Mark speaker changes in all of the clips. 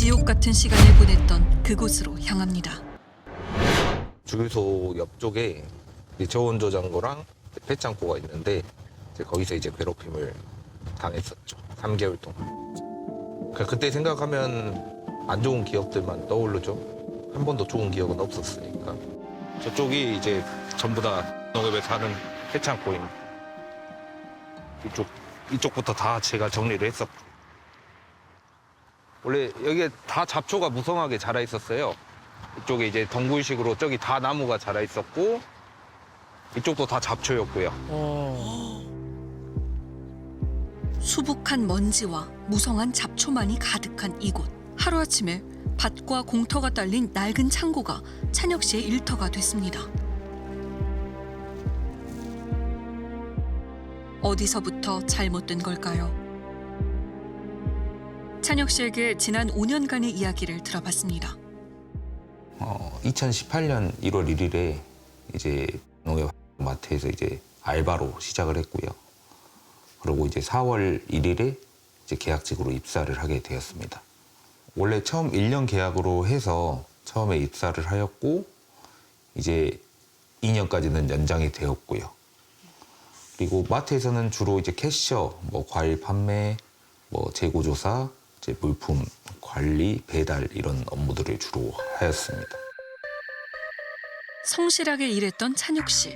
Speaker 1: 지옥 같은 시간을 보냈던 그곳으로 향합니다.
Speaker 2: 주유소 옆쪽에 저온 저장고랑 폐창고가 있는데 이제 거기서 이제 괴롭힘을 당했었죠. 3개월 동안. 그때 생각하면 안 좋은 기억들만 떠오르죠. 한 번도 좋은 기억은 없었으니까. 저쪽이 이제 전부 다 농협에서 하는 폐창고입니다. 이쪽부터 다 제가 정리를 했었고. 원래 여기에 다 잡초가 무성하게 자라 있었어요. 이쪽에 이제 덩굴식으로 저기 다 나무가 자라 있었고 이쪽도 다 잡초였고요.
Speaker 1: 수북한 먼지와 무성한 잡초만이 가득한 이곳. 하루아침에 밭과 공터가 딸린 낡은 창고가 찬혁 씨의 일터가 됐습니다. 어디서부터 잘못된 걸까요? 찬혁 씨에게 지난 5년간의 이야기를 들어봤습니다.
Speaker 2: 2018년 1월 1일에 이제 농협 마트에서 이제 알바로 시작을 했고요. 그리고 이제 4월 1일에 이제 계약직으로 입사를 하게 되었습니다. 원래 처음 1년 계약으로 해서 처음에 입사를 하였고 이제 2년까지는 연장이 되었고요. 그리고 마트에서는 주로 이제 캐셔, 뭐 과일 판매, 뭐 재고 조사, 이제 물품 관리, 배달 이런 업무들을 주로 하였습니다.
Speaker 1: 성실하게 일했던 찬혁 씨.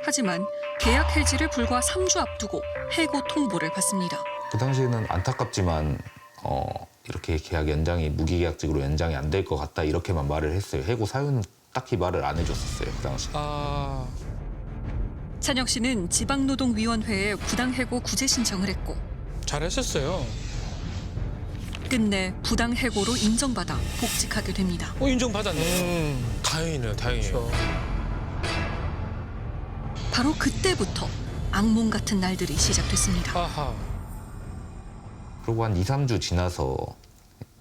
Speaker 1: 하지만 계약 해지를 불과 3주 앞두고 해고 통보를 받습니다.
Speaker 2: 그 당시에는 안타깝지만 이렇게 계약 연장이 무기계약직으로 연장이 안 될 것 같다 이렇게만 말을 했어요. 해고 사유는 딱히 말을 안 해줬었어요. 그 당시.
Speaker 1: 찬혁 씨는 지방노동위원회에 부당해고 구제 신청을 했고
Speaker 3: 잘했었어요.
Speaker 1: 끝내 부당해고로 인정받아 복직하게 됩니다.
Speaker 3: 인정받았네요.
Speaker 4: 다행이네요, 다행이에요.
Speaker 1: 바로 그때부터 악몽 같은 날들이 시작됐습니다.
Speaker 3: 아하.
Speaker 2: 그리고 한 2, 3주 지나서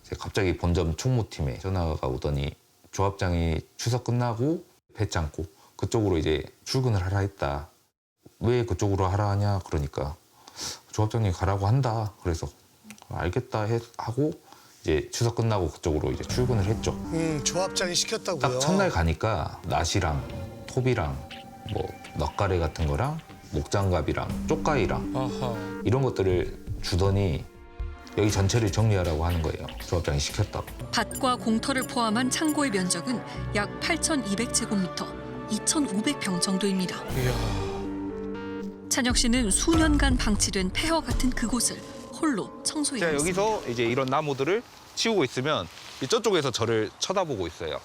Speaker 2: 이제 갑자기 본점 총무팀에 전화가 오더니 조합장이 추석 끝나고 배짱고 그쪽으로 이제 출근을 하라 했다. 왜 그쪽으로 하라 하냐 그러니까 조합장님이 가라고 한다. 그래서 알겠다 하고 이제 추석 끝나고 그쪽으로 이제 출근을 했죠.
Speaker 5: 조합장이 시켰다고요?
Speaker 2: 딱 첫날 가니까 낫이랑 톱이랑 뭐 넛가래 같은 거랑 목장갑이랑 쪽가이랑
Speaker 3: 아하.
Speaker 2: 이런 것들을 주더니 여기 전체를 정리하라고 하는 거예요. 조합장이 시켰다고.
Speaker 1: 밭과 공터를 포함한 창고의 면적은 약 8,200제곱미터, 2,500평 정도입니다.
Speaker 3: 이야.
Speaker 1: 찬혁 씨는 수년간 방치된 폐허 같은 그곳을 홀로 청소해야
Speaker 2: 제가
Speaker 1: 했습니다.
Speaker 2: 여기서 이제 이런 나무들을 치우고 있으면 저쪽에서 저를 쳐다보고 있어요.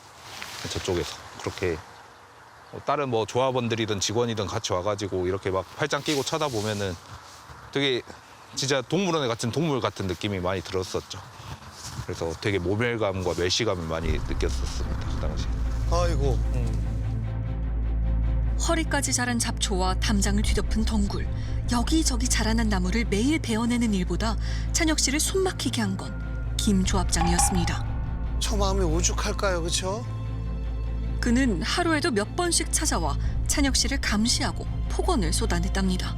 Speaker 2: 저쪽에서 그렇게 다른 뭐 조합원들이든 직원이든 같이 와가지고 이렇게 막 팔짱 끼고 쳐다보면은 되게 진짜 동물원에 갇힌 동물 같은 느낌이 많이 들었었죠. 그래서 되게 모멸감과 멸시감을 많이 느꼈었습니다. 그 당시.
Speaker 5: 아이고.
Speaker 1: 허리까지 자란 잡초와 담장을 뒤덮은 덩굴, 여기저기 자라난 나무를 매일 베어내는 일보다 찬혁 씨를 숨막히게 한 건 김 조합장이었습니다.
Speaker 5: 저 마음이 오죽할까요, 그렇죠?
Speaker 1: 그는 하루에도 몇 번씩 찾아와 찬혁 씨를 감시하고 폭언을 쏟아냈답니다.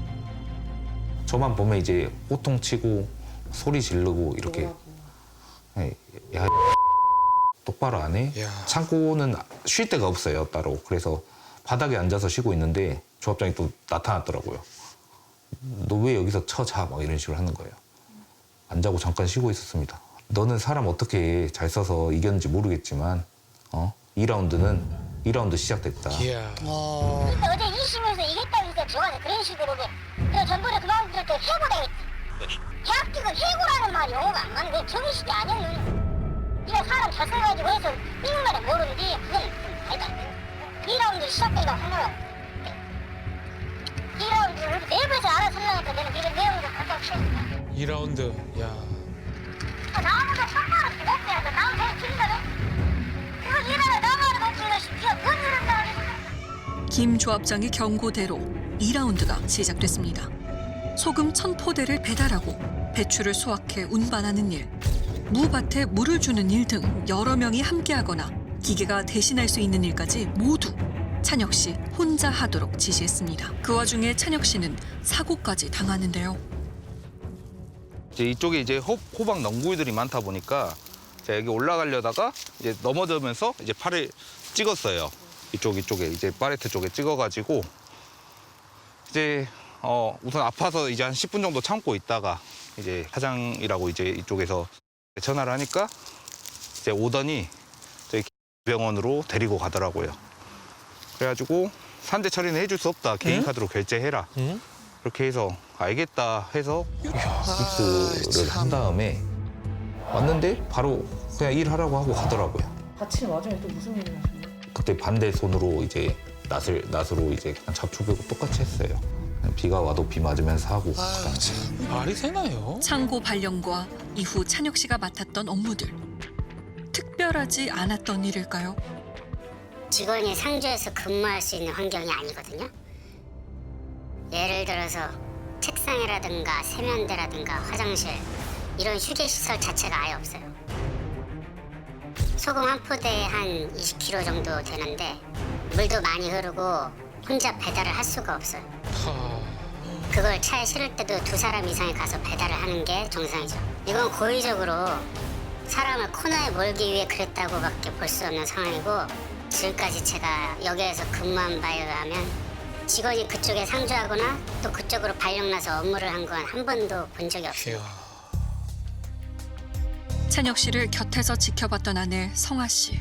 Speaker 2: 저만 보면 이제 호통치고 소리 지르고 이렇게 야 똑바로 안 해?
Speaker 3: 야.
Speaker 2: 창고는 쉴 데가 없어요 따로. 그래서 바닥에 앉아서 쉬고 있는데 조합장이 또 나타났더라고요. 너 왜 여기서 자 막 이런 식으로 하는 거예요. 안 자고 잠깐 쉬고 있었습니다. 너는 사람 어떻게 잘 써서 이겼는지 모르겠지만 2라운드 시작됐다.
Speaker 3: 이야.
Speaker 6: 어제 2심에서 이겼다고 해서 저가 그런 식으로 그 전부를 그만둘 때 해고당했지. 계약직은 해고라는 말이 영어가 안 맞는 건 정의식이 아니에요. 네가 사람 잘 써가지고 해서 미국말에 모르는데 그건 말도 안 돼. 2라운드 시작되니까 하나가 2라운드를 내부에서 알아서 하려니까 내는 이런 내용을 갖다 치웠다.
Speaker 3: 2라운드. 야.
Speaker 6: 나무도 손가락 못해야 돼. 나무 계속 틀리거든. 그거 일하면 나무를 못 틀렸지. 네가 뭔 일을 하는
Speaker 1: 김 조합장의 경고대로 2라운드가 시작됐습니다. 소금 1,000포대를 배달하고 배추를 수확해 운반하는 일, 무밭에 물을 주는 일 등 여러 명이 함께하거나 기계가 대신할 수 있는 일까지 모두 찬혁 씨 혼자 하도록 지시했습니다. 그 와중에 찬혁 씨는 사고까지 당하는데요.
Speaker 2: 이제 이쪽에 이제 호박 넝굴들이 많다 보니까 자, 여기 올라가려다가 이제 넘어지면서 이제 팔을 찍었어요. 이쪽에 이제 파레트 쪽에 찍어가지고 이제 우선 아파서 이제 한 10분 정도 참고 있다가 이제 사장이라고 이제 이쪽에서 전화를 하니까 이제 오더니 저희 병원으로 데리고 가더라고요. 그래가지고 산재 처리는 해줄 수 없다. 개인 카드로 결제해라.
Speaker 3: 응?
Speaker 2: 그렇게 해서 알겠다 해서
Speaker 5: 아,
Speaker 2: 입수를
Speaker 5: 참.
Speaker 2: 한 다음에 왔는데 바로 그냥 일하라고 하고 가더라고요.
Speaker 4: 다친 와중에 또 무슨 일을 하셨나요?
Speaker 2: 그때 반대 손으로 이제 낫으로 이제 그냥 잡초 베고 똑같이 했어요. 그냥 비가 와도 비 맞으면서 하고 그
Speaker 5: 아유,
Speaker 2: 당시.
Speaker 5: 참.
Speaker 3: 말이 되나요?
Speaker 1: 창고 발령과 이후 찬혁 씨가 맡았던 업무들. 특별하지 않았던 일일까요?
Speaker 6: 직원이 상주에서 근무할 수 있는 환경이 아니거든요. 예를 들어서 책상이라든가 세면대라든가 화장실 이런 휴게시설 자체가 아예 없어요. 소금 한 포대에 한 20kg 정도 되는데 물도 많이 흐르고 혼자 배달을 할 수가 없어요.
Speaker 3: 하...
Speaker 6: 그걸 차에 실을 때도 2사람 이상이 가서 배달을 하는 게 정상이죠. 이건 고의적으로 사람을 코너에 몰기 위해 그랬다고밖에 볼 수 없는 상황이고 지금까지 제가 여기에서 근무한 바에 의하면 직원이 그쪽에 상주하거나 또 그쪽으로 발령나서 업무를 한 건 한 번도 본 적이 없어요.
Speaker 3: 이야...
Speaker 1: 찬혁 씨를 곁에서 지켜봤던 아내 성아 씨.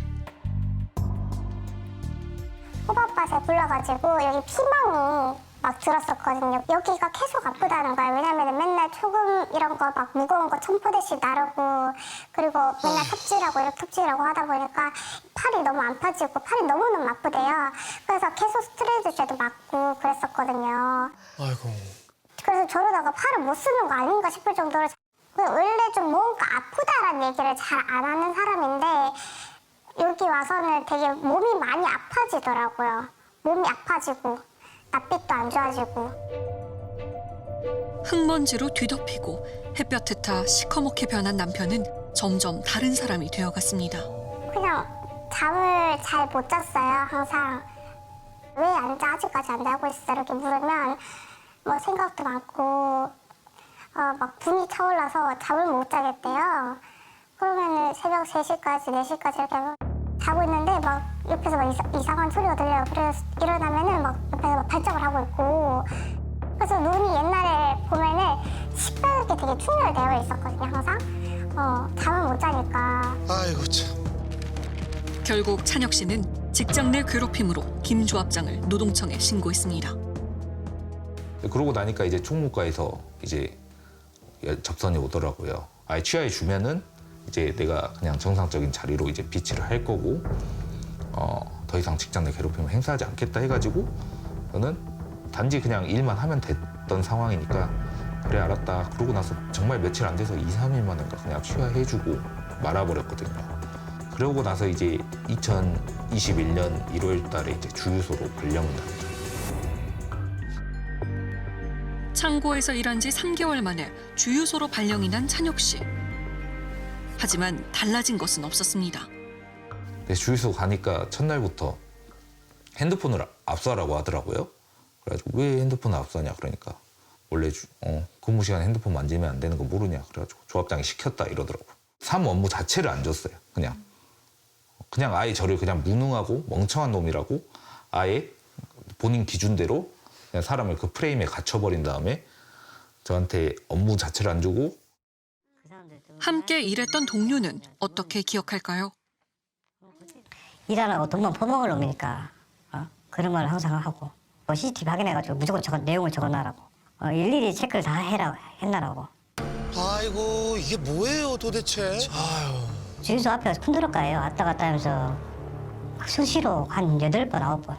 Speaker 7: 호박밭에 불러가지고 여기 피멍이 막 들었었거든요. 여기가 계속 아프다는 거예요. 왜냐면 맨날 초금 이런 거 막 무거운 거 1000포대씩 나르고 그리고 맨날 톱질하고 이렇게 톱질하고 하다 보니까 팔이 너무 안 펴지고 팔이 너무너무 아프대요. 그래서 계속 스트레스제도 맞고 그랬었거든요.
Speaker 3: 아이고...
Speaker 7: 그래서 저러다가 팔을 못 쓰는 거 아닌가 싶을 정도로 원래 좀 뭔가 아프다라는 얘기를 잘 안 하는 사람인데 여기 와서는 되게 몸이 많이 아파지더라고요. 몸이 아파지고 낯빛도 안 좋아지고.
Speaker 1: 흙먼지로 뒤덮이고 햇볕에 타 시커멓게 변한 남편은 점점 다른 사람이 되어갔습니다.
Speaker 7: 그냥 잠을 잘 못 잤어요. 항상 왜 안 자? 아직까지 안 자고 있어? 이렇게 물으면 뭐 생각도 많고 막 분이 차올라서 잠을 못 자겠대요. 그러면은 새벽 3시까지 4시까지 이렇게 자고 있는데 막 옆에서 막 이상한 소리가 들려요. 그래서 일어나면은 막 옆에서 막 발작을 하고 있고. 그래서 눈이 옛날에 보면은 시뻘겋게 되게 충혈되어 있었거든요. 항상 잠을 못 자니까.
Speaker 5: 아이고 참.
Speaker 1: 결국 찬혁 씨는 직장 내 괴롭힘으로 김 조합장을 노동청에 신고했습니다.
Speaker 2: 그러고 나니까 이제 총무과에서 이제 접선이 오더라고요. 아예 취하해 주면은 이제 내가 그냥 정상적인 자리로 이제 비치를 할 거고 더 이상 직장 내 괴롭힘을 행사하지 않겠다 해가지고 저는 단지 그냥 일만 하면 됐던 상황이니까 그래 알았다. 그러고 나서 정말 며칠 안 돼서 2, 3일 만인가 그냥 취하해주고 말아버렸거든요. 그러고 나서 이제 2021년 1월 달에 이제 주유소로 발령이 났죠.
Speaker 1: 창고에서 일한 지 3개월 만에 주유소로 발령이 난 찬혁 씨. 하지만 달라진 것은 없었습니다.
Speaker 2: 그래서 주유소 가니까 첫날부터 핸드폰을 압수하라고 하더라고요. 그래가지고 왜 핸드폰을 압수하냐 그러니까 원래 근무 시간에 핸드폰 만지면 안 되는 거 모르냐 그래가지고 조합장이 시켰다 이러더라고요. 사무 업무 자체를 안 줬어요. 그냥 아예 저를 그냥 무능하고 멍청한 놈이라고 아예 본인 기준대로 그냥 사람을 그 프레임에 갇혀버린 다음에 저한테 업무 자체를 안 주고
Speaker 1: 함께 일했던 동료는 어떻게 기억할까요?
Speaker 8: 일하라고 돈만 퍼먹을 놈이니까 그런 걸 항상 하고 CCTV 확인해가지고 무조건 내용을 적어놔라고 일일이 체크를 다 했나라고.
Speaker 5: 아이고 이게 뭐예요 도대체?
Speaker 3: 아유...
Speaker 8: 주유소 앞에 가서 흔들어가요. 왔다 갔다 하면서 수시로 한 8번, 9번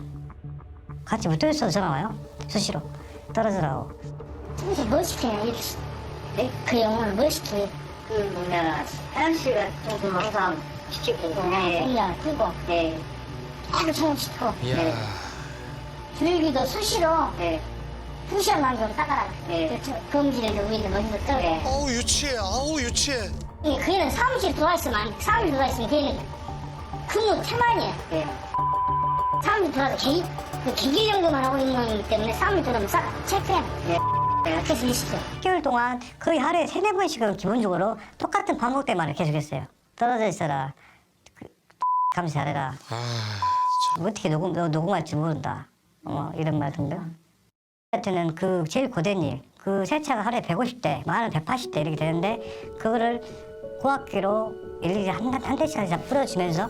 Speaker 8: 같이 붙어있어서 전화 와요. 수시로 떨어지라고.
Speaker 6: 그래서 뭐 시키냐 그 영화를 뭐 시키냐
Speaker 8: 화장실 같은 거 항상 시키고
Speaker 6: 그냥 끄고 아주 청시키고
Speaker 3: 이야...
Speaker 6: 주일기도 수시로
Speaker 8: 네.
Speaker 6: 2시간만 좀 따가라 검지를 우리는 먼저 떠래
Speaker 5: 아우 유치해. 아우 유치해.
Speaker 6: 그애는 사무실 들어와 있으면 사무실 들어와 있으면 걔는 근무 태만이야 사무실 들어와서 기계 정도만 하고 있는 거기 때문에 사무실 들어오면 싹 체크해 그래서 일시죠
Speaker 8: 10개월 동안 거의 하루에 3-4번씩은 기본적으로 똑같은 반복대만을 계속했어요. 떨어져 있어라. 감시 잘해라. 어떻게 녹음할지 모른다. 이런 말 등등. 하여튼은 그 제일 고된 일, 그 세차가 하루에 150대, 많은 180대 이렇게 되는데 그거를 고압기로 일일이 한 대씩 다 뿌려주면서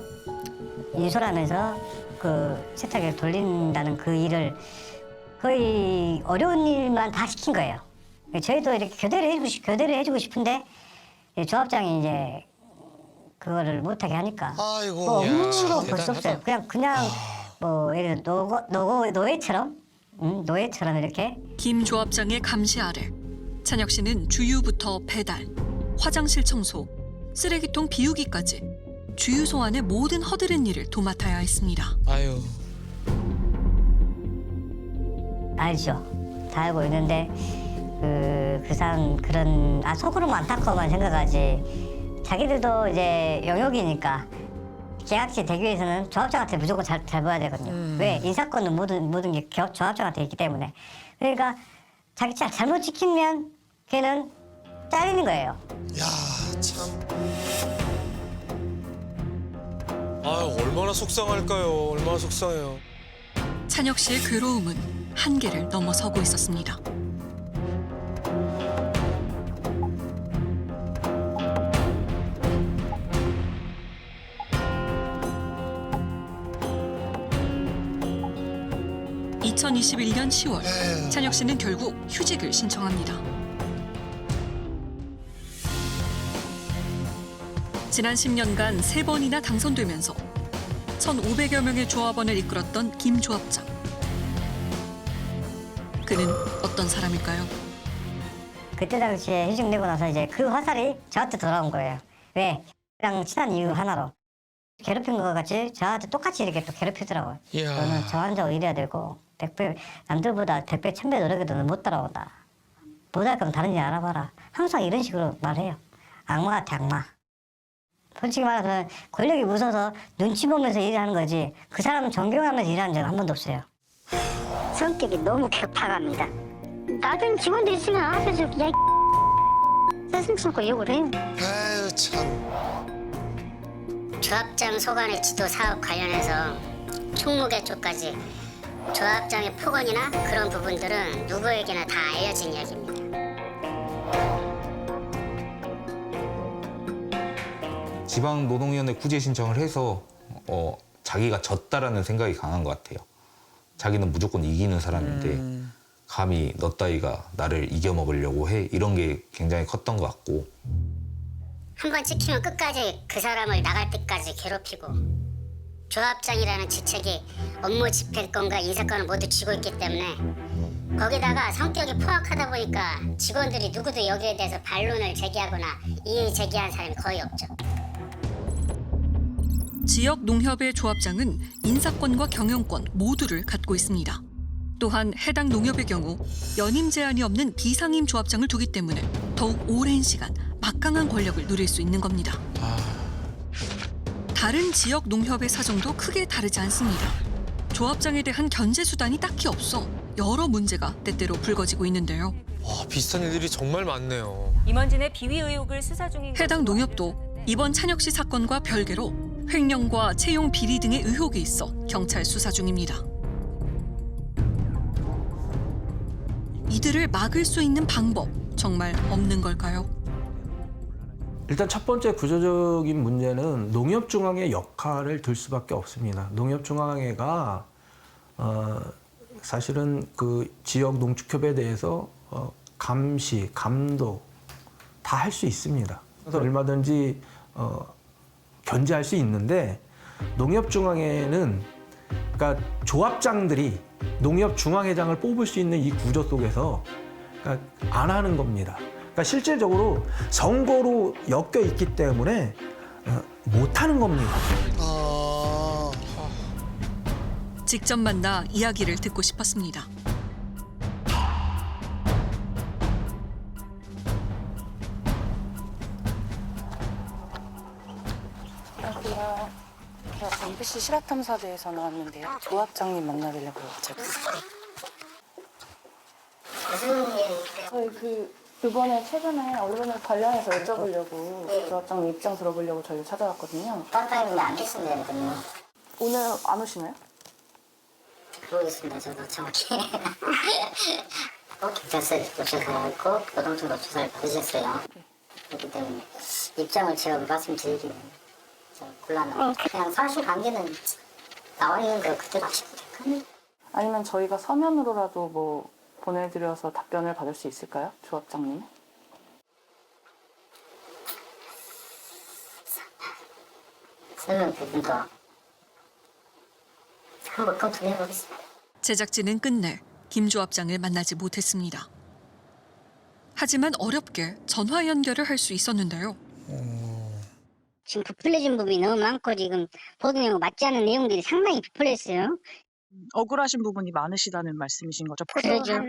Speaker 8: 인솔하면서 그 세차기를 돌린다는 그 일을 거의 어려운 일만 다 시킨 거예요. 저희도 이렇게 교대를 해주고 싶은데 조합장이 이제 그거를 못하게 하니까
Speaker 5: 아이고.
Speaker 8: 뭐 업무로
Speaker 5: 참
Speaker 8: 볼 수 없어요. 그냥 뭐 예를 들어 노예처럼 이렇게.
Speaker 1: 김 조합장의 감시 아래 찬혁 씨는 주유부터 배달, 화장실 청소, 쓰레기통 비우기까지 주유소 안의 모든 허드렛 일을 도맡아야 했습니다.
Speaker 3: 아유.
Speaker 8: 알죠. 다 알고 있는데 그 사람 그런 속으로만 안타까워만 생각하지. 자기들도 이제 영역이니까 계약시 되기 위해서는 조합장한테 무조건 잘 봐야 되거든요. 왜? 인사권은 모든 게 조합장한테 있기 때문에. 그러니까 자기 잘못 지키면 걔는 잘리는 거예요.
Speaker 5: 야, 참.
Speaker 3: 아유, 얼마나 속상할까요? 얼마나 속상해요.
Speaker 1: 찬혁 씨의 괴로움은 한계를 넘어서고 있었습니다. (2021년 10월) 찬혁 씨는 결국 휴직을 신청합니다. 지난 10년간 3번이나 당선되면서 1,500여 명의 조합원을 이끌었던 김 조합장. 그는 어떤 사람일까요?
Speaker 8: 그때 당시에 휴직되고 나서 이제 그 화살이 저한테 돌아온 거예요. 왜? 그랑 친한 이유 하나로. 괴롭힌 것 같이 저한테 똑같이 이렇게 또 괴롭히더라고요.
Speaker 3: 이야.
Speaker 8: 너는 저 환자고 이래야 되고 100배, 남들보다 100배, 1000배 노력해도 넌 못 따라온다. 못할 거면 다른 일 알아봐라. 항상 이런 식으로 말해요. 악마 같아, 악마. 솔직히 말해서 권력이 무서워서 눈치 보면서 일하는 거지 그 사람은 존경하면서 일하는 적은 한 번도 없어요. 성격이 너무 격파갑니다. 다른 직원들 있으면 앞에서 야 세상 참고 욕을 해요.
Speaker 5: 아유, 참.
Speaker 9: 조합장 소관의 지도 사업 관련해서 총무계 쪽까지 조합장의 폭언이나 그런 부분들은 누구에게나 다 알려진 이야기입니다.
Speaker 2: 지방노동위원회 구제 신청을 해서 자기가 졌다라는 생각이 강한 것 같아요. 자기는 무조건 이기는 사람인데 감히 너 따위가 나를 이겨먹으려고 해 이런 게 굉장히 컸던 것 같고.
Speaker 9: 한 번 찍히면 끝까지 그 사람을 나갈 때까지 괴롭히고 조합장이라는 직책이 업무 집행권과 인사권을 모두 쥐고 있기 때문에 거기다가 성격이 포악하다 보니까 직원들이 누구도 여기에 대해서 반론을 제기하거나 이의 제기한 사람이 거의 없죠.
Speaker 1: 지역 농협의 조합장은 인사권과 경영권 모두를 갖고 있습니다. 또한 해당 농협의 경우 연임 제한이 없는 비상임 조합장을 두기 때문에 더욱 오랜 시간 막강한 권력을 누릴 수 있는 겁니다. 다른 지역 농협의 사정도 크게 다르지 않습니다. 조합장에 대한 견제 수단이 딱히 없어 여러 문제가 때때로 불거지고 있는데요.
Speaker 3: 와, 비슷한 일들이 정말 많네요.
Speaker 10: 임원진의 비위 의혹을 수사 중인
Speaker 1: 해당
Speaker 10: 것으로
Speaker 1: 농협도 이번 찬혁 씨 사건과 별개로 횡령과 채용 비리 등의 의혹이 있어 경찰 수사 중입니다. 이들을 막을 수 있는 방법 정말 없는 걸까요?
Speaker 11: 일단 첫 번째 구조적인 문제는 농협중앙회 역할을 들 수밖에 없습니다. 농협중앙회가 사실은 그 지역 농축협에 대해서 감시, 감독 다 할 수 있습니다. 그래서 얼마든지 견제할 수 있는데 농협중앙회는 그러니까 조합장들이 농협중앙회장을 뽑을 수 있는 이 구조 속에서 그러니까 안 하는 겁니다. 그러니까 실질적으로 선거로 엮여 있기 때문에 못 하는 겁니다.
Speaker 1: 직접 만나 이야기를 듣고 싶었습니다.
Speaker 4: 안녕하세요. 저 MBC 실화탐사대에서 나왔는데요. 조합장님 만나뵈려고 제가.
Speaker 9: 무슨 일인데요?
Speaker 4: 저희 그 이번에 최근에 언론을 관련해서 여쭤보려고 조합장님 입장 들어보려고 저희 찾아왔거든요.
Speaker 9: 딴따님이 안 계신데
Speaker 4: 오늘 안 오시나요?
Speaker 9: 모르겠습니다. 저도 정확히. 경찰서에 도착하고 있고 노동청도 조사를 받으셨어요. 그렇기 때문에 입장을 제가 말씀드리기는 좀 곤란해요. 그냥 사실관계는 나와 있는 거 그대로 하시면 될까요?
Speaker 4: 아니면 저희가 서면으로라도 뭐 보내드려서 답변을 받을 수 있을까요? 조합장님?
Speaker 9: 설명 부분도 한번 검토해보겠습니다.
Speaker 1: 제작진은 끝내 김 조합장을 만나지 못했습니다. 하지만 어렵게 전화 연결을 할 수 있었는데요.
Speaker 9: 지금 부풀려진 부분이 너무 많고 지금 보도 내용 맞지 않은 내용들이 상당히 부풀렸어요.
Speaker 12: 억울하신 부분이 많으시다는 말씀이신 거죠?
Speaker 9: 그러죠.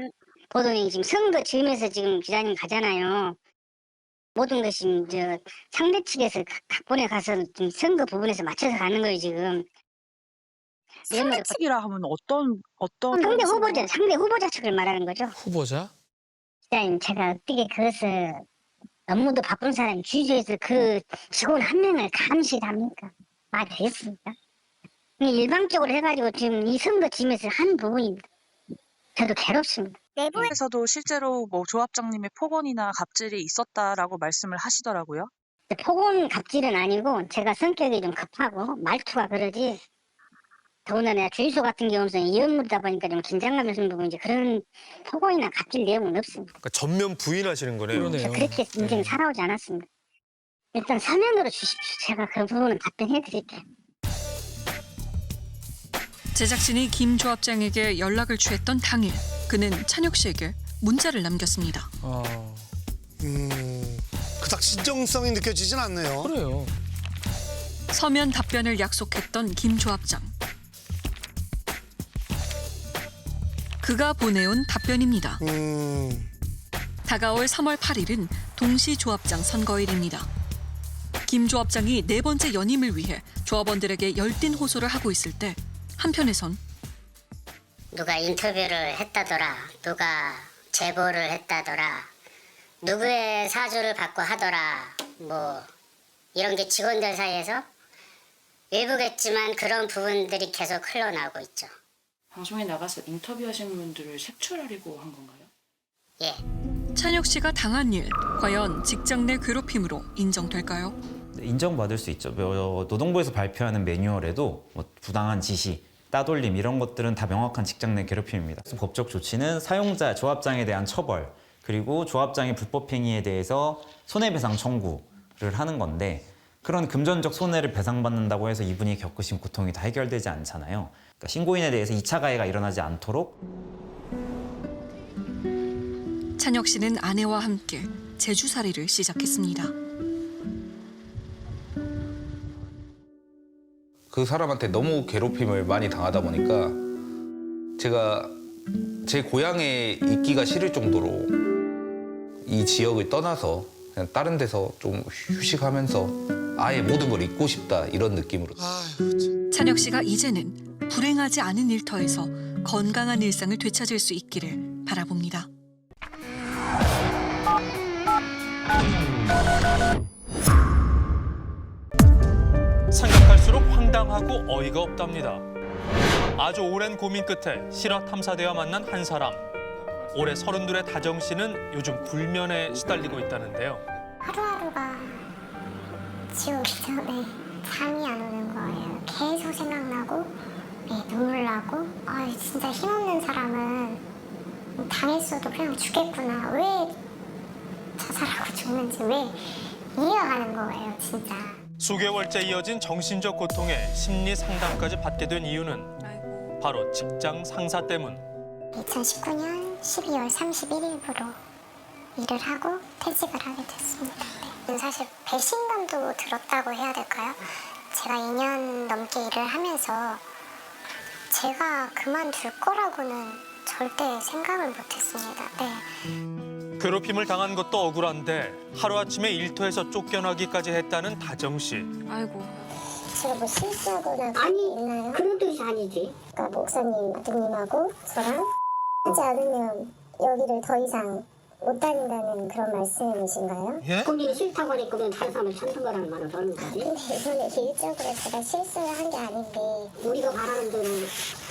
Speaker 9: 보도는 지금 선거 지으면서 지금 기자님 가잖아요. 모든 것이 저 상대 측에서 각본에 가서 지금 선거 부분에서 맞춰서 가는 거예요 지금.
Speaker 12: 상대 측이라 하면 어떤
Speaker 9: 상대 후보자, 상대 후보자 측을 말하는 거죠.
Speaker 3: 후보자?
Speaker 9: 기자님 제가 어떻게 그것을 업무도 바쁜 사람이 주주에서 그 직원 한 명을 감시합니까? 말이 되겠습니까? 일방적으로 해가지고 지금 이 선거 지면서 한 부분입니다. 저도 괴롭습니다.
Speaker 12: 내부에서도 실제로 뭐 조합장님의 폭언이나 갑질이 있었다라고 말씀을 하시더라고요.
Speaker 9: 폭언 갑질은 아니고 제가 성격이 좀 급하고 말투가 그러지. 더군다나 주유소 같은 경우는 이연물이다 보니까 좀 긴장감이 있는 부분이지 그런 폭언이나 갑질 내용은 없습니다.
Speaker 3: 그러니까 전면 부인하시는 거네요.
Speaker 9: 그러네요. 그렇게 인생 살아오지 않았습니다. 일단 서면으로 주십시오. 제가 그 부분은 답변해 드릴게요.
Speaker 1: 제작진이 김 조합장에게 연락을 취했던 당일 그는 찬혁 씨에게 문자를 남겼습니다.
Speaker 5: 그닥 진정성이 느껴지진 않네요.
Speaker 3: 그래요.
Speaker 1: 서면 답변을 약속했던 김 조합장. 그가 보내온 답변입니다. 다가올 3월 8일은 동시 조합장 선거일입니다. 김 조합장이 네 번째 연임을 위해 조합원들에게 열띤 호소를 하고 있을 때 한편에선
Speaker 9: 누가 인터뷰를 했다더라, 누가 제보를 했다더라, 누구의 사주를 받고 하더라, 뭐 이런 게 직원들 사이에서 일부겠지만 그런 부분들이 계속 흘러나오고 있죠.
Speaker 4: 방송에 나가서 인터뷰하신 분들을 색출하려고 한 건가요?
Speaker 9: 예.
Speaker 1: 찬혁 씨가 당한 일, 과연 직장 내 괴롭힘으로 인정될까요?
Speaker 13: 인정받을 수 있죠. 노동부에서 발표하는 매뉴얼에도 뭐 부당한 지시, 따돌림 이런 것들은 다 명확한 직장 내 괴롭힘입니다. 법적 조치는 사용자, 조합장에 대한 처벌, 그리고 조합장의 불법 행위에 대해서 손해배상 청구를 하는 건데 그런 금전적 손해를 배상받는다고 해서 이분이 겪으신 고통이 다 해결되지 않잖아요. 그러니까 신고인에 대해서 2차 가해가 일어나지 않도록
Speaker 1: 찬혁 씨는 아내와 함께 제주살이를 시작했습니다.
Speaker 2: 그 사람한테 너무 괴롭힘을 많이 당하다 보니까 제가 제 고향에 있기가 싫을 정도로 이 지역을 떠나서 그냥 다른 데서 좀 휴식하면서 아예 모든 걸 잊고 싶다 이런 느낌으로.
Speaker 1: 찬혁 씨가 이제는 불행하지 않은 일터에서 건강한 일상을 되찾을 수 있기를 바라봅니다.
Speaker 3: 생각할수록 황당하고 어이가 없답니다. 아주 오랜 고민 끝에 실화 탐사대와 만난 한 사람. 올해 32의 다정 씨는 요즘 불면에 시달리고 있다는데요.
Speaker 7: 하루하루가 지우기 전에 잠이 안 오는 거예요. 계속 생각나고 눈물 나고 진짜 힘없는 사람은 당했어도 그냥 죽겠구나. 왜 자살하고 죽는지 왜 이해가 가는 거예요, 진짜.
Speaker 3: 수개월째 이어진 정신적 고통에 심리 상담까지 받게 된 이유는 바로 직장 상사 때문.
Speaker 7: 2019년 12월 31일부로 일을 하고 퇴직을 하게 됐습니다. 사실 배신감도 들었다고 해야 될까요? 제가 2년 넘게 일을 하면서 제가 그만둘 거라고는 절대 생각을 못했습니다. 네.
Speaker 3: 괴롭힘을 당한 것도 억울한데 하루아침에 일터에서 쫓겨나기까지 했다는 다정 씨.
Speaker 10: 아이고.
Speaker 7: 제가 뭐 실수하거나 있나요?
Speaker 9: 그런 뜻이 아니지.
Speaker 7: 그러니까 목사님, 아드님하고 저랑 하지 않으면 여기를 더 이상 못 다닌다는 그런 말씀이신가요?
Speaker 5: 예?
Speaker 9: 본인이 싫다고 하니까 그냥 다른 사람을 찾는 거라는 말을 하는 거지.
Speaker 7: 근데 이번에 일적으로 제가 실수를 한 게 아닌데
Speaker 9: 우리가 바라는 대로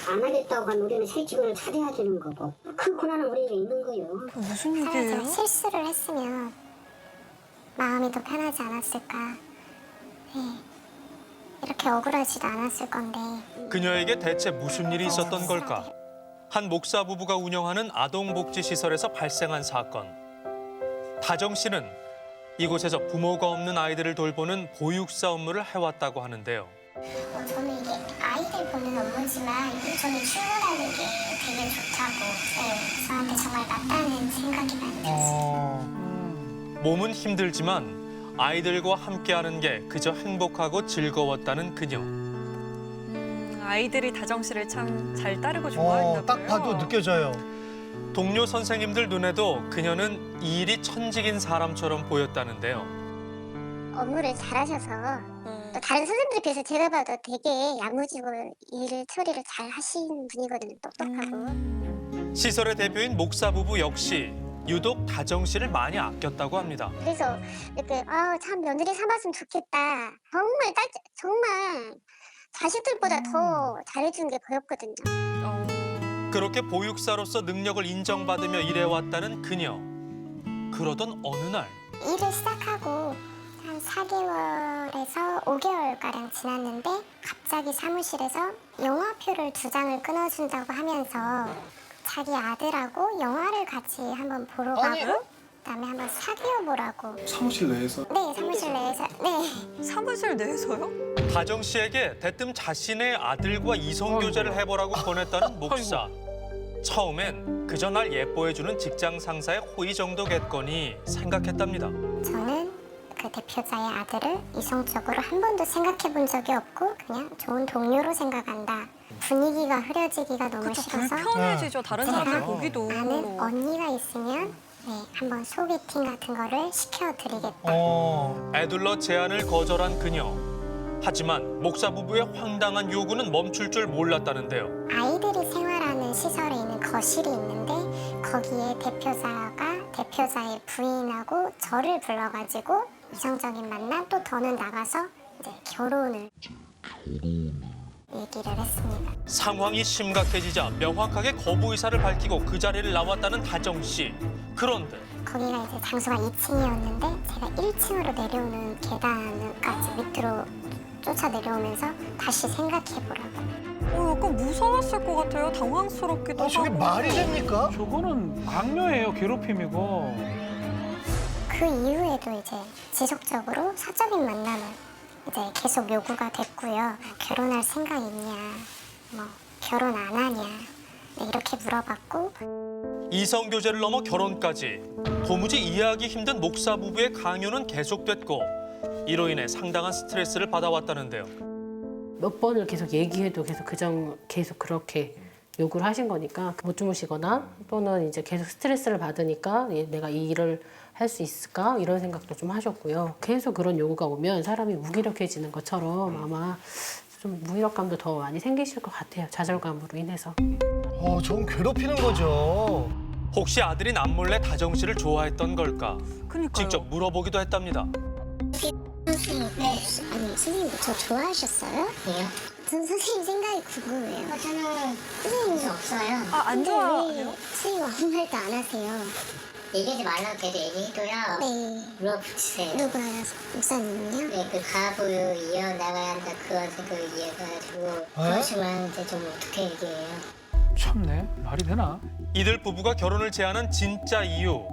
Speaker 9: 안 하겠다고 한 우리는 새 직원을 찾아야 되는 거고 그 권한은 우리에게 있는 거예요.
Speaker 1: 무슨
Speaker 7: 차라리 제가 실수를 했으면 마음이 더 편하지 않았을까. 네. 이렇게 억울하지도 않았을 건데.
Speaker 3: 그녀에게 대체 무슨 일이 있었던 걸까? 한 목사 부부가 운영하는 아동복지시설에서 발생한 사건. 다정 씨는 이곳에서 부모가 없는 아이들을 돌보는 보육사 업무를 해왔다고 하는데요.
Speaker 7: 저는 이게 아이들 보는 업무지만 저는 출근하는 게 되게 좋다고, 네, 저한테 정말 맞다는 생각이 많이 들었어요.
Speaker 3: 몸은 힘들지만 아이들과 함께하는 게 그저 행복하고 즐거웠다는 그녀.
Speaker 10: 아이들이 다정 씨를 참 잘 따르고 좋아했나 봐요.
Speaker 5: 딱 봐도 느껴져요.
Speaker 3: 동료 선생님들 눈에도 그녀는 이 일이 천직인 사람처럼 보였다는데요.
Speaker 7: 업무를 잘하셔서 또 다른 선생님들에 비해서 제가 봐도 되게 야무지고 일 처리를 잘 하시는 분이거든요. 똑똑하고.
Speaker 3: 시설의 대표인 목사 부부 역시 유독 다정 씨를 많이 아꼈다고 합니다.
Speaker 7: 그래서 이렇게 참 며느리 삼았으면 좋겠다. 정말 자식들보다 더 잘해주는 게 보였거든요.
Speaker 3: 그렇게 보육사로서 능력을 인정받으며 일해왔다는 그녀. 그러던 어느 날
Speaker 7: 일을 시작하고 한 4개월에서 5개월가량 지났는데 갑자기 사무실에서 영화표를 2장을 끊어준다고 하면서 자기 아들하고 영화를 같이 한번 보러 가고 그다음에 한번 사귀어 보라고.
Speaker 5: 사무실 내에서?
Speaker 7: 네, 사무실 내에서. 네.
Speaker 1: 사무실 내에서요?
Speaker 3: 다정 씨에게 대뜸 자신의 아들과 이성 교제를 해보라고 권했다는 목사. 처음엔 그저 날 예뻐해주는 직장 상사의 호의 정도겠거니 생각했답니다.
Speaker 7: 저는 그 대표자의 아들을 이성적으로 한 번도 생각해 본 적이 없고 그냥 좋은 동료로 생각한다. 분위기가 흐려지기가 너무 싫어서
Speaker 1: 불편해지죠. 다른 사람들
Speaker 7: 제가
Speaker 1: 보기도.
Speaker 7: 아는 언니가 있으면 한번 소개팅 같은 거를 시켜드리겠다.
Speaker 3: 애둘러 제안을 거절한 그녀. 하지만 목사 부부의 황당한 요구는 멈출 줄 몰랐다는데요.
Speaker 7: 아이들이 생활하는 시설에 있는 거실이 있는데 거기에 대표자가 대표자의 부인하고 저를 불러가지고 이성적인 만남 또 더는 나가서 이제 결혼을 얘기를 했습니다.
Speaker 3: 상황이 심각해지자 명확하게 거부 의사를 밝히고 그 자리를 나왔다는 다정 씨. 그런데
Speaker 7: 거기가 이제 장소가 2층이었는데 제가 1층으로 내려오는 계단까지 밑으로 쫓아 내려오면서 다시 생각해보라고.
Speaker 1: 약간 무서웠을 것 같아요. 당황스럽기도 하고.
Speaker 5: 저게 말이 됩니까?
Speaker 11: 저거는 강요예요, 괴롭힘이고.
Speaker 7: 그 이후에도 이제 지속적으로 사적인 만남을 이제 계속 요구가 됐고요. 결혼할 생각 있냐, 뭐 결혼 안 하냐, 이렇게 물어봤고.
Speaker 3: 이성 교제를 넘어 결혼까지 도무지 이해하기 힘든 목사 부부의 강요는 계속됐고 이로 인해 상당한 스트레스를 받아왔다는데요.
Speaker 14: 몇 번을 계속 얘기해도 계속 그렇게 요구를 하신 거니까 못 주무시거나 또는 이제 계속 스트레스를 받으니까 내가 이 일을 할 수 있을까 이런 생각도 좀 하셨고요. 계속 그런 요구가 오면 사람이 무기력해지는 것처럼 아마 좀 무기력감도 더 많이 생기실 것 같아요. 좌절감으로 인해서.
Speaker 5: 전 괴롭히는 거죠.
Speaker 3: 혹시 아들이 남몰래 다정 씨를 좋아했던 걸까?
Speaker 1: 그러니까요.
Speaker 3: 직접 물어보기도 했답니다.
Speaker 7: 선생님, 아니 선생님 저 좋아하셨어요?
Speaker 9: 왜요?
Speaker 7: 전 선생님 생각이 궁금해요.
Speaker 9: 저는
Speaker 7: 선생님
Speaker 9: 없어요.
Speaker 1: 안 좋아해요?
Speaker 7: 선생님 아무 말도 안 하세요.
Speaker 9: 얘기하지 말라고 계속 얘기해도요.
Speaker 7: 네.
Speaker 9: 물어보세요.
Speaker 7: 누구요? 목사님은요?
Speaker 9: 네, 그 가부 이어나가야 한다 그거한테 그 이해가지고 그러시면 이제 좀 어떻게 얘기해요?
Speaker 11: 참네, 말이 되나?
Speaker 3: 이들 부부가 결혼을 제안한 진짜 이유.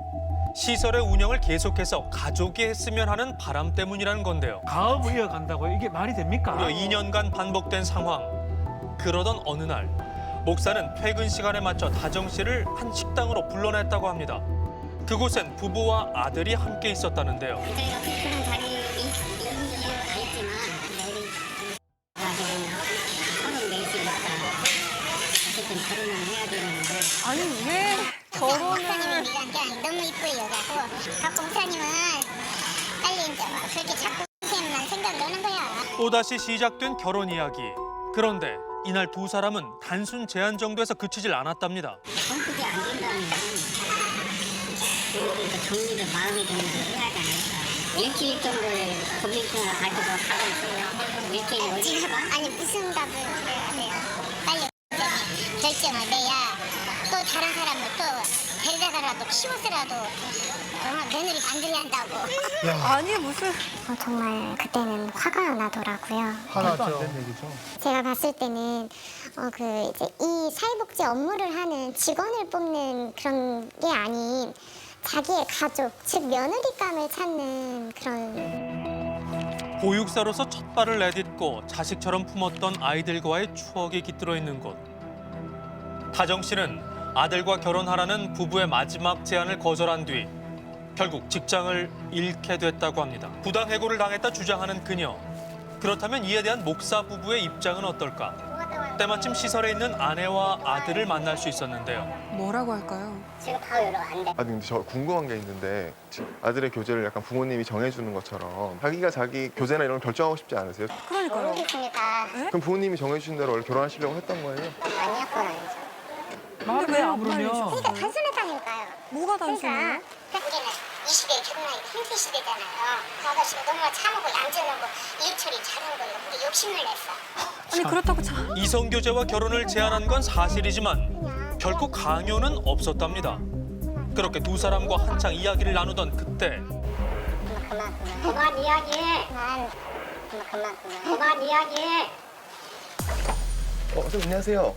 Speaker 3: 시설의 운영을 계속해서 가족이 했으면 하는 바람 때문이라는 건데요.
Speaker 11: 가업을 이어간다고요? 이게 말이 됩니까?
Speaker 3: 무려 2년간 반복된 상황. 그러던 어느 날 목사는 퇴근 시간에 맞춰 다정 씨를 한 식당으로 불러냈다고 합니다. 그곳엔 부부와 아들이 함께 있었다는데요.
Speaker 9: 저희가 불편한 자리 있는지는 알지만 내일 서른 네시니까 어쨌든 결혼을 해야 되는데.
Speaker 1: 아니 왜 결혼을?
Speaker 7: 목사님은 네가 너무 이쁘게 여자고 박 목사님은 빨리 이제 막 그렇게 자꾸 선생님만 생각 나는 거야.
Speaker 3: 또다시 시작된 결혼 이야기. 그런데 이날 두 사람은 단순 제안 정도에서 그치질 않았답니다.
Speaker 9: 성격이 안 된다면 정리도 마음의 정리도 해야 하지 않을까. 일주일 정도의 고민증을 가지고 가고 있어요. 일주일 어디
Speaker 7: 아니 무슨 답을 해야 돼요? 빨리 결정을 내야 또 다른 사람을 또 데려다가라도 키워서라도 며느리 만들어야 한다고.
Speaker 10: 아니 무슨
Speaker 7: 정말 그때는 화가 나더라고요.
Speaker 5: 화나죠.
Speaker 7: 제가 봤을 때는 이제 이 사회복지 업무를 하는 직원을 뽑는 그런 게 아닌 자기의 가족, 즉 며느리감을 찾는 그런.
Speaker 3: 보육사로서 첫 발을 내딛고 자식처럼 품었던 아이들과의 추억이 깃들어 있는 곳. 다정 씨는 아들과 결혼하라는 부부의 마지막 제안을 거절한 뒤 결국 직장을 잃게 됐다고 합니다. 부당해고를 당했다 주장하는 그녀. 그렇다면 이에 대한 목사 부부의 입장은 어떨까? 때마침 시설에 있는 아내와 아들을 만날 수 있었는데요.
Speaker 10: 뭐라고 할까요?
Speaker 9: 제가 바로 연락 안 돼.
Speaker 15: 아니 근데 저 궁금한 게 있는데 지금 아들의 교제를 약간 부모님이 정해주는 것처럼 자기가 자기 교제나 이런 걸 결정하고 싶지 않으세요?
Speaker 10: 그러니까요.
Speaker 7: 모르겠습니까?
Speaker 15: 그럼 부모님이 정해주신 대로 원래 결혼하시려고 했던 거예요?
Speaker 7: 아니야, 그건 아니죠.
Speaker 10: 근데 왜 안 말해줘?
Speaker 7: 그러니까 단순하다니까요.
Speaker 10: 뭐가 단순해요?
Speaker 7: 그러니까 우리는 이 시대에 결혼하기 힘든 시대잖아요. 그 아가씨가 너무 참고 얌전하고 일 처리 잘한 거예요. 우리 욕심을 냈어.
Speaker 10: 아니 그렇다고 참.
Speaker 3: 이성교제와 결혼을 제안한 건 사실이지만 결코 강요는 없었답니다. 그렇게 두 사람과 한창 이야기를 나누던 그때
Speaker 9: 그만 이야기해. 그만 이야기해.
Speaker 15: 선생님 안녕하세요.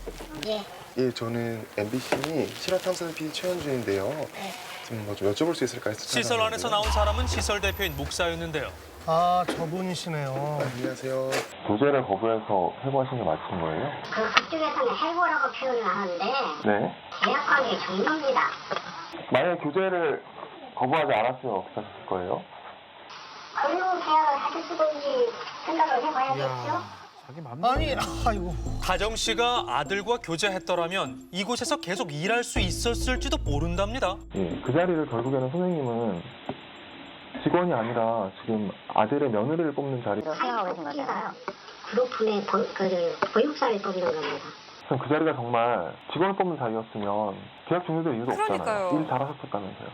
Speaker 9: 예.
Speaker 15: 예, 저는 MBC 실화탐사 PD 최현준인데요. 좀 뭐 좀 여쭤볼 수 있을까요?
Speaker 3: 시설 안에서 나온 사람은 시설 대표인 목사였는데요.
Speaker 5: 아, 저분이시네요.
Speaker 15: 안녕하세요. 교제를 거부해서 해고하신 게 맞으신 거예요?
Speaker 9: 그쪽에서는 해고라고 표현을 하는데
Speaker 15: 네.
Speaker 9: 계약관계 종료입니다.
Speaker 15: 만약에 교제를 거부하지 않았으면 어떻게 하셨을 거예요?
Speaker 9: 근로 계약을 하셨든지 생각을 해봐야겠죠.
Speaker 5: 아니, 아이고.
Speaker 3: 다정 씨가 아들과 교제했더라면 이곳에서 계속 일할 수 있었을지도 모른답니다.
Speaker 15: 예, 그 자리를 결국에는 선생님은 직원이 아니라 지금 아들의 며느리를 뽑는 자리.
Speaker 9: 생각하고 계신 거잖아요. 그룹의 보육사를 뽑는 겁니다.
Speaker 15: 그럼 그 자리가 정말 직원을 뽑는 자리였으면 계약 종료될 이유도 없잖아요.
Speaker 10: 그러니까요.
Speaker 15: 일 잘하셨을까면서요.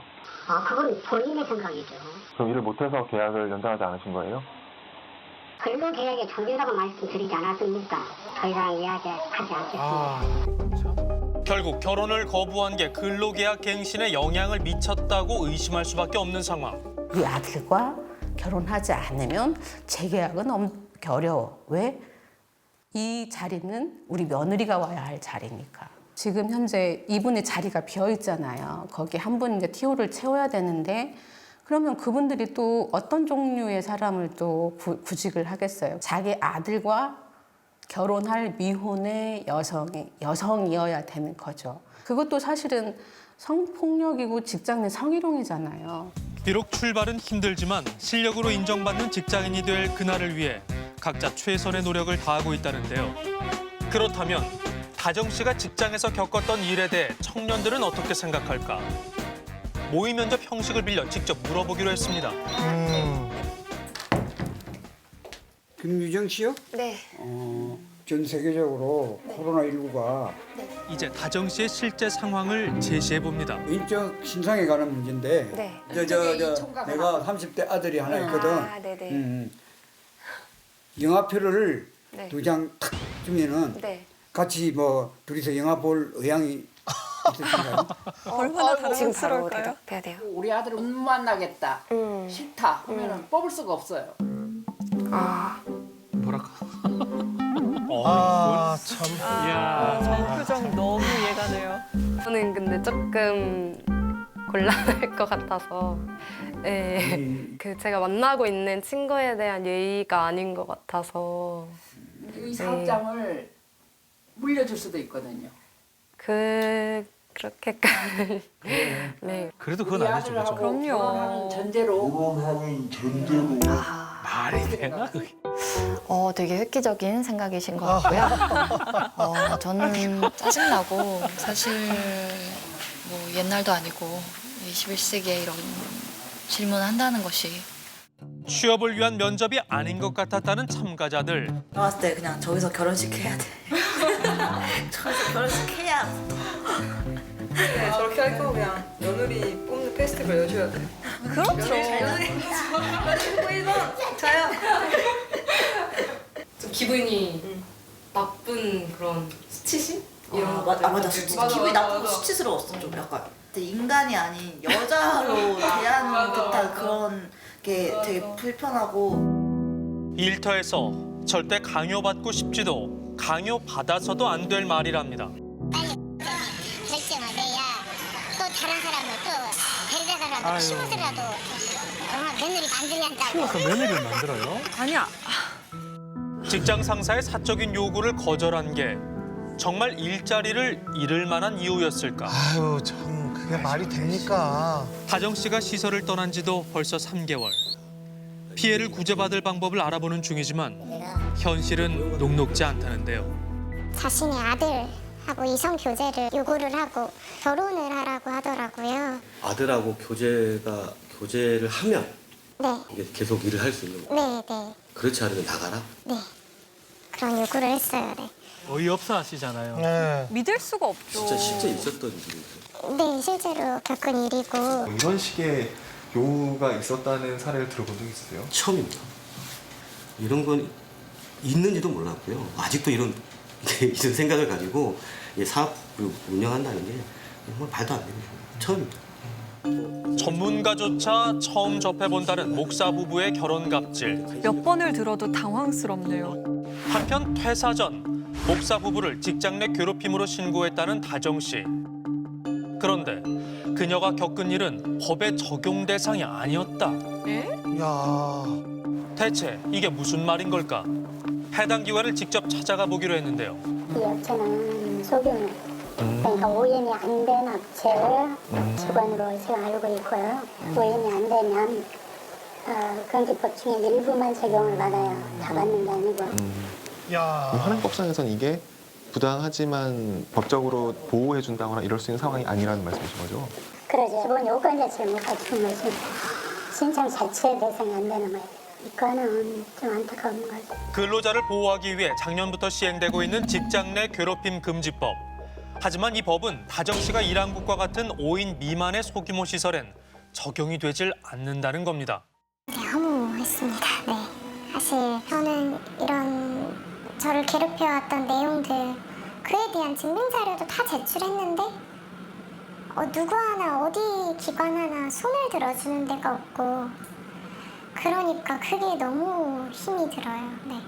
Speaker 9: 아, 그건 본인의 생각이죠.
Speaker 15: 그럼 일을 못해서 계약을 연장하지 않으신 거예요?
Speaker 9: 근로계약의 종료라고 말씀드리지 않았습니까? 더 이상 이야기하지 않겠습니다.
Speaker 3: 결국 결혼을 거부한 게 근로계약 갱신에 영향을 미쳤다고 의심할 수밖에 없는 상황.
Speaker 16: 우리 아들과 결혼하지 않으면 재계약은 어려워. 왜? 이 자리는 우리 며느리가 와야 할 자리니까. 지금 현재 이분의 자리가 비어 있잖아요. 거기 한 분 이제 TO를 채워야 되는데 그러면 그분들이 또 어떤 종류의 사람을 또 구직을 하겠어요? 자기 아들과 결혼할 미혼의 여성이어야 되는 거죠. 그것도 사실은 성폭력이고 직장 내 성희롱이잖아요.
Speaker 3: 비록 출발은 힘들지만 실력으로 인정받는 직장인이 될 그날을 위해 각자 최선의 노력을 다하고 있다는데요. 그렇다면 다정 씨가 직장에서 겪었던 일에 대해 청년들은 어떻게 생각할까? 모의 면접 형식을 빌려 직접 물어보기로 했습니다.
Speaker 17: 김유정 씨요?
Speaker 10: 네.
Speaker 17: 전 세계적으로 코로나19가
Speaker 3: 이제 다정 씨의 실제 상황을 제시해 봅니다.
Speaker 17: 인적 신상에 관한 문제인데
Speaker 10: 네.
Speaker 17: 내가 30대 아들이 하나 있거든.
Speaker 10: 아, 네네.
Speaker 17: 영화표를
Speaker 10: 네.
Speaker 17: 2장 탁 주면은
Speaker 10: 네.
Speaker 17: 같이 뭐 둘이서 영화 볼 의향이 있으신가요?
Speaker 10: 얼마나
Speaker 14: 지금 바로
Speaker 10: 당황스러울까요?
Speaker 14: 대답해야 돼요.
Speaker 16: 우리 아들을 못 만나겠다. 싫다 하면은 뽑을 수가 없어요.
Speaker 10: 아.
Speaker 3: 뭐랄까?
Speaker 5: 아, 참.
Speaker 10: 저 표정 너무 이해가 돼요. 저는 근데 조금 곤란할 것 같아서 그 제가 만나고 있는 친구에 대한 예의가 아닌 것 같아서
Speaker 16: 이 사업장을 물려줄 수도 있거든요.
Speaker 10: 그렇게까지 네.
Speaker 3: 그래도 그건 아니죠, 그죠?
Speaker 10: 그럼요.
Speaker 16: 전제로
Speaker 3: 말이 되나 그게?
Speaker 18: 되게 획기적인 생각이신 것 같고요. 저는 짜증나고 사실 뭐 옛날도 아니고 21세기에 이런 질문을 한다는 것이
Speaker 3: 취업을 위한 면접이 아닌 것 같았다는 참가자들.
Speaker 19: 나왔을 때 그냥 저기서 결혼식 해야 돼. 저기서 결혼식 해야 네, 저렇게 할 거면 며느리 뽑는 페스티벌 여셔야 돼요.
Speaker 18: 그렇죠.
Speaker 19: 며느리 후보 1번 저요.
Speaker 10: 좀 기분이 나쁜 그런 수치심? 이런 거
Speaker 19: 맞아.
Speaker 18: 기분이 나쁘고 수치스러웠어 좀 약간. 인간이 아닌 여자로 대하는 듯한 그런 게 되게 불편하고.
Speaker 3: 일터에서 절대 강요받고 싶지도 강요받아서도 안 될 말이랍니다.
Speaker 6: 결정을 내야 또 다른 사람을 또 데려다가라도 키워서라도 정말 며느리 만들려 한다고.
Speaker 3: 키워서 며느리를 만들어요?
Speaker 12: 아니야.
Speaker 3: 직장 상사의 사적인 요구를 거절한 게 정말 일자리를 잃을 만한 이유였을까?
Speaker 5: 아유 참 그게 말이 됩니까?
Speaker 3: 다정 씨가 시설을 떠난 지도 벌써 3개월. 피해를 구제받을 방법을 알아보는 중이지만 현실은 녹록지 않다는데요.
Speaker 7: 자신의 아들하고 이성 교제를 요구를 하고 결혼을 하라고 하더라고요.
Speaker 20: 아들하고 교제를 하면
Speaker 7: 네,
Speaker 20: 이게 계속 일을 할 수 있는 거예요.
Speaker 7: 네.
Speaker 20: 그렇지 않으면 나가라.
Speaker 7: 네. 그런 요구를 했어요. 네.
Speaker 3: 어이없어 하시잖아요.
Speaker 5: 네.
Speaker 12: 믿을 수가 없죠.
Speaker 20: 진짜 실제 있었던 일이에요.
Speaker 7: 네, 실제로 겪은 일이고.
Speaker 15: 이런 식의 요구가 있었다는 사례를 들어본 적 있으세요?
Speaker 20: 처음입니다. 이런 건 있는지도 몰랐고요. 아직도 이런 생각을 가지고 사업을 운영한다는 게 정말 말도 안 됩니다. 처음입니다.
Speaker 3: 전문가조차 처음 접해본다는 목사 부부의 결혼 갑질.
Speaker 12: 몇 번을 들어도 당황스럽네요.
Speaker 3: 한편 퇴사 전 목사 부부를 직장 내 괴롭힘으로 신고했다는 다정 씨. 그런데 그녀가 겪은 일은 법의 적용 대상이 아니었다.
Speaker 5: 야.
Speaker 3: 대체 이게 무슨 말인 걸까? 해당 기관을 직접 찾아가 보기로 했는데요.
Speaker 7: 이 업체는 소규모, 그러니까 오인이 안 된 업체를 직원으로 제가 알고 있고요. 오인이 안 되면 경기법 중에 일부만 적용을 받아요. 다 받는 게 아니고.
Speaker 15: 현행법상에서는 이게 부당하지만 법적으로 보호해준다거나 이럴 수 있는 상황이 아니라는 말씀이신 거죠?
Speaker 7: 그러죠. 기본 요건 자체를 못 갖춘 거죠. 신청 자체의 대상이 안 되는 거예요. 이거는 좀 안타까운 거죠.
Speaker 3: 근로자를 보호하기 위해 작년부터 시행되고 있는 직장 내 괴롭힘 금지법. 하지만 이 법은 다정 씨가 일한 곳과 같은 5인 미만의 소규모 시설엔 적용이 되질 않는다는 겁니다.
Speaker 7: 네, 허무했습니다. 네. 사실 저는 이런 저를 괴롭혀왔던 내용들 그에 대한 증명 자료도 다 제출했는데 누구 하나 어디 기관 하나 손을 들어주는 데가 없고 그러니까 그게 너무 힘이 들어요. 네.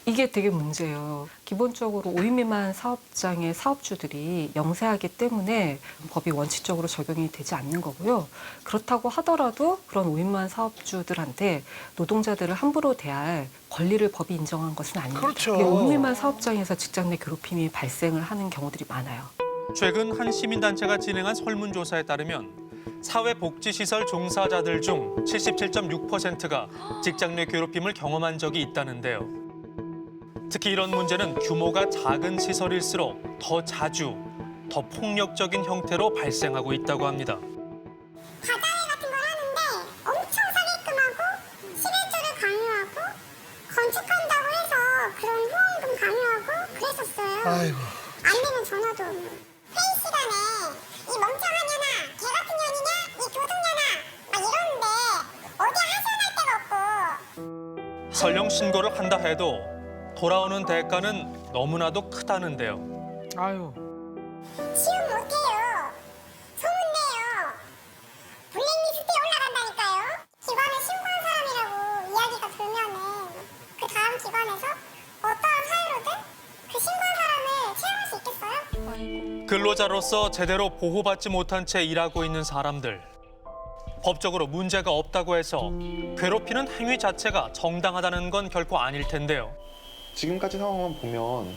Speaker 21: 이게 되게 문제예요. 기본적으로 5인 미만 사업장의 사업주들이 영세하기 때문에 법이 원칙적으로 적용이 되지 않는 거고요. 그렇다고 하더라도 그런 5인 미만 사업주들한테 노동자들을 함부로 대할 권리를 법이 인정한 것은 아닙니다.
Speaker 5: 그렇죠.
Speaker 21: 5인 미만 사업장에서 직장 내 괴롭힘이 발생을 하는 경우들이 많아요.
Speaker 3: 최근 한 시민단체가 진행한 설문조사에 따르면 사회복지시설 종사자들 중 77.6%가 직장 내 괴롭힘을 경험한 적이 있다는데요. 특히 이런 문제는 규모가 작은 시설일수록 더 자주, 더 폭력적인 형태로 발생하고 있다고 합니다.
Speaker 7: 바다회 같은 걸 하는데 엄청 사기끔 하고 실일조를 강요하고 건축한다고 해서 그런 후원금 강요하고 그랬었어요.
Speaker 5: 아이고.
Speaker 7: 안 되면 전화도 회의 시간에 이 멍청하냐나 개 같은 년이냐 이 도둑냐나 막 이러는데 어디 하소연할 데가 없고.
Speaker 3: 설령 신고를 한다 해도 돌아오는 대가는 너무나도 크다는데요.
Speaker 21: 아유.
Speaker 7: 시험 못해요. 소문내요. 블랙리스트에 올라간다니까요. 기관에 신고한 사람이라고 이야기가 들면은 그 다음 기관에서 어떠한 사유로든 그 신고한 사람을 채용할 수 있겠어요?
Speaker 3: 근로자로서 제대로 보호받지 못한 채 일하고 있는 사람들. 법적으로 문제가 없다고 해서 괴롭히는 행위 자체가 정당하다는 건 결코 아닐 텐데요.
Speaker 15: 지금까지 상황만 보면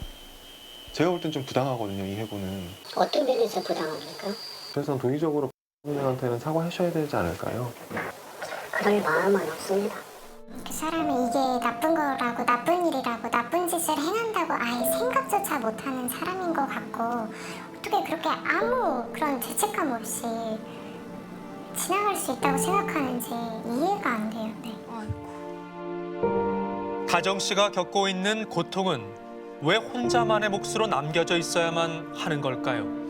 Speaker 15: 제가 볼 땐 좀 부당하거든요, 이 해고는.
Speaker 7: 어떤 면에서 부당합니까?
Speaker 15: 그래서 도의적으로 분들한테는 사과하셔야 되지 않을까요?
Speaker 7: 그럴 마음은 없습니다. 그 사람이 이게 나쁜 거라고 나쁜 일이라고 나쁜 짓을 행한다고 아예 생각조차 못하는 사람인 것 같고 어떻게 그렇게 아무 그런 죄책감 없이 지나갈 수 있다고 생각하는지 이해가 안 돼요. 네.
Speaker 3: 다정 씨가 겪고 있는 고통은 왜 혼자만의 몫으로 남겨져 있어야만 하는 걸까요?